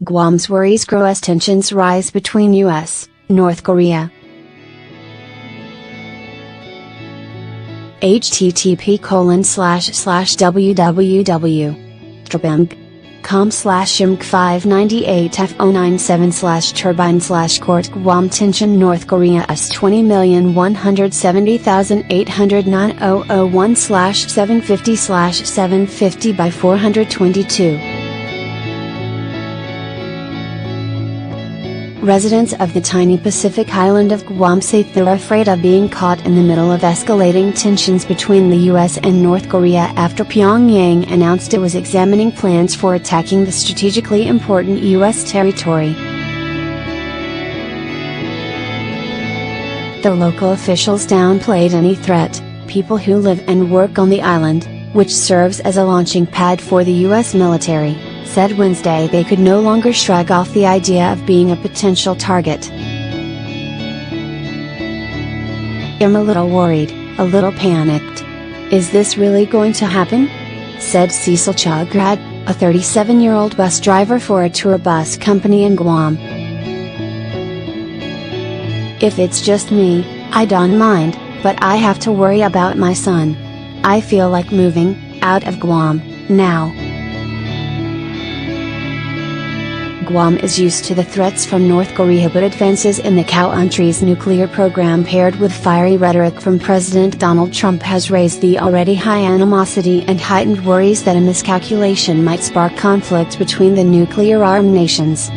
Guam's worries grow as tensions rise between U.S., North Korea. http://www.com/img598f097/turbine/court Guam tension North Korea us 20,170,809,001/750/750 by 422. Residents of the tiny Pacific island of Guam say they're afraid of being caught in the middle of escalating tensions between the US and North Korea after Pyongyang announced it was examining plans for attacking the strategically important US territory. The local officials downplayed any threat. People who live and work on the island, which serves as a launching pad for the US military, said Wednesday they could no longer shrug off the idea of being a potential target. "I'm a little worried, a little panicked. Is this really going to happen?" said Cecil Chagrad, a 37-year-old bus driver for a tour bus company in Guam. "If it's just me, I don't mind, but I have to worry about my son. I feel like moving out of Guam now." Guam is used to the threats from North Korea, but advances in the country's nuclear program paired with fiery rhetoric from President Donald Trump has raised the already high animosity and heightened worries that a miscalculation might spark conflict between the nuclear-armed nations.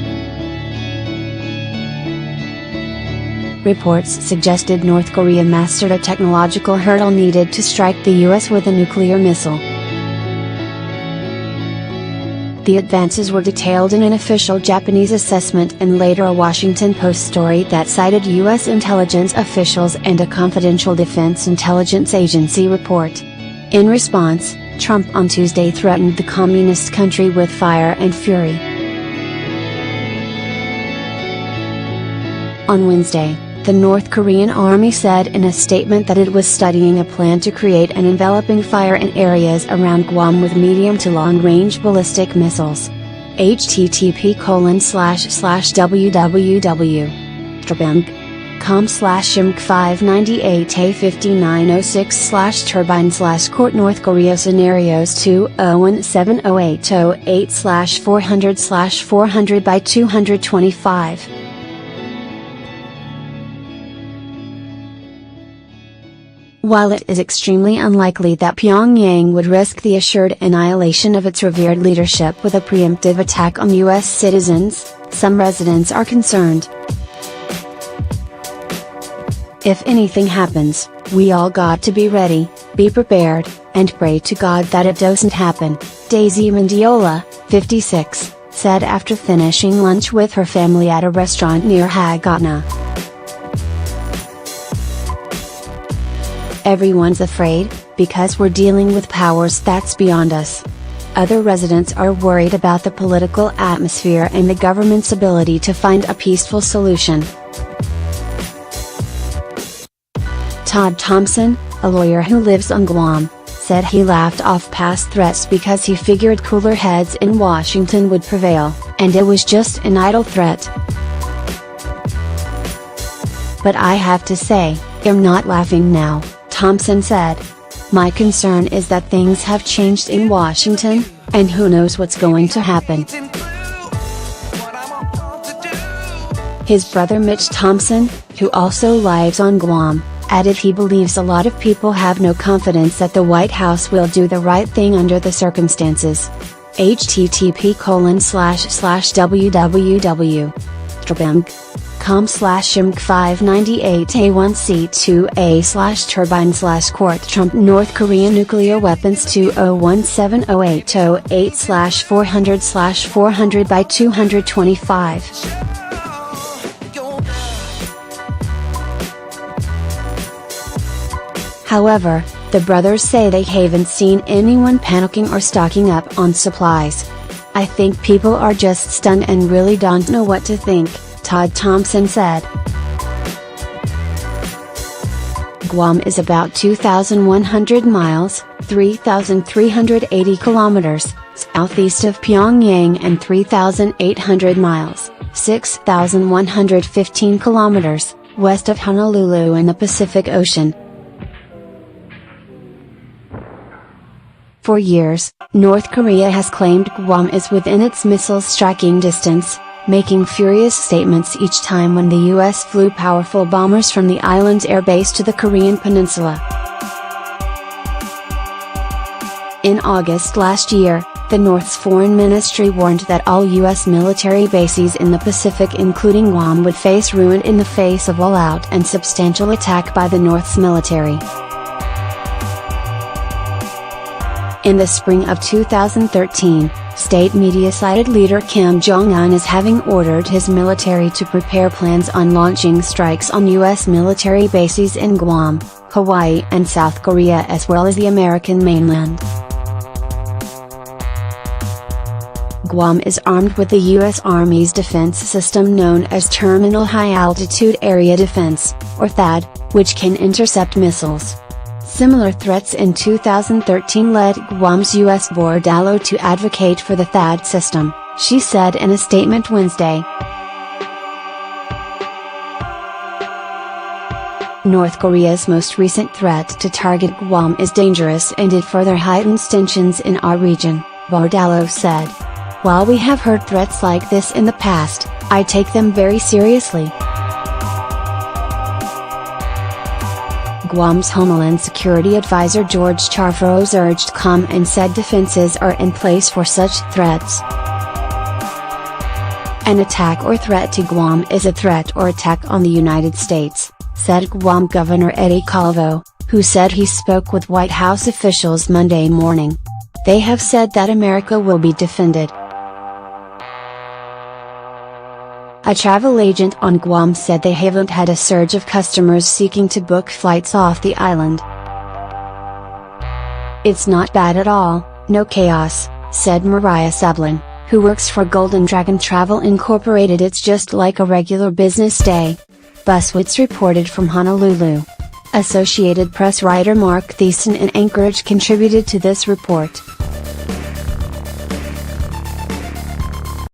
Reports suggested North Korea mastered a technological hurdle needed to strike the US with a nuclear missile. The advances were detailed in an official Japanese assessment and later a Washington Post story that cited U.S. intelligence officials and a confidential Defense Intelligence Agency report. In response, Trump on Tuesday threatened the communist country with fire and fury. On Wednesday, the North Korean Army said in a statement that it was studying a plan to create an enveloping fire in areas around Guam with medium to long-range ballistic missiles. http://www.com/img598a5906/turbine/court North Korea scenarios 20170808/400/400 by 225. While it is extremely unlikely that Pyongyang would risk the assured annihilation of its revered leadership with a preemptive attack on U.S. citizens, some residents are concerned. "If anything happens, we all got to be ready, be prepared, and pray to God that it doesn't happen," Daisy Mendiola, 56, said after finishing lunch with her family at a restaurant near Hagatna. "Everyone's afraid, because we're dealing with powers that's beyond us. Other residents are worried about the political atmosphere and the government's ability to find a peaceful solution." Todd Thompson, a lawyer who lives on Guam, said he laughed off past threats because he figured cooler heads in Washington would prevail, and it was just an idle threat. "But I have to say, I'm not laughing now," Thompson said. "My concern is that things have changed in Washington, and who knows what's going to happen." His brother Mitch Thompson, who also lives on Guam, added he believes a lot of people have no confidence that the White House will do the right thing under the circumstances. http://www.com/img598a1c2a/turbine/court Trump North Korean nuclear weapons 20170808/400/400 by 225. However, the brothers say they haven't seen anyone panicking or stocking up on supplies. "I think people are just stunned and really don't know what to think," Todd Thompson said. Guam is about 2,100 miles, 3,380 kilometers, southeast of Pyongyang and 3,800 miles, 6,115 kilometers, west of Honolulu in the Pacific Ocean. For years, North Korea has claimed Guam is within its missile striking distance, making furious statements each time when the U.S. flew powerful bombers from the island's airbase to the Korean peninsula. In August last year, the North's foreign ministry warned that all U.S. military bases in the Pacific including Guam would face ruin in the face of all-out and substantial attack by the North's military. In the spring of 2013, state media cited leader Kim Jong-un as having ordered his military to prepare plans on launching strikes on U.S. military bases in Guam, Hawaii and South Korea as well as the American mainland. Guam is armed with the U.S. Army's defense system known as Terminal High Altitude Area Defense, or THAAD, which can intercept missiles. Similar threats in 2013 led Guam's U.S. Bordalo to advocate for the THAAD system, she said in a statement Wednesday. North Korea's most recent threat to target Guam is dangerous and it further heightens tensions in our region, Bordalo said. While we have heard threats like this in the past, I take them very seriously. Guam's Homeland Security Advisor George Charfros urged calm and said defenses are in place for such threats. An attack or threat to Guam is a threat or attack on the United States, said Guam Governor Eddie Calvo, who said he spoke with White House officials Monday morning. They have said that America will be defended. A travel agent on Guam said they haven't had a surge of customers seeking to book flights off the island. It's not bad at all, no chaos, said Mariah Sablin, who works for Golden Dragon Travel Incorporated. It's just like a regular business day. Buswitz reported from Honolulu. Associated Press writer Mark Thiessen in Anchorage contributed to this report.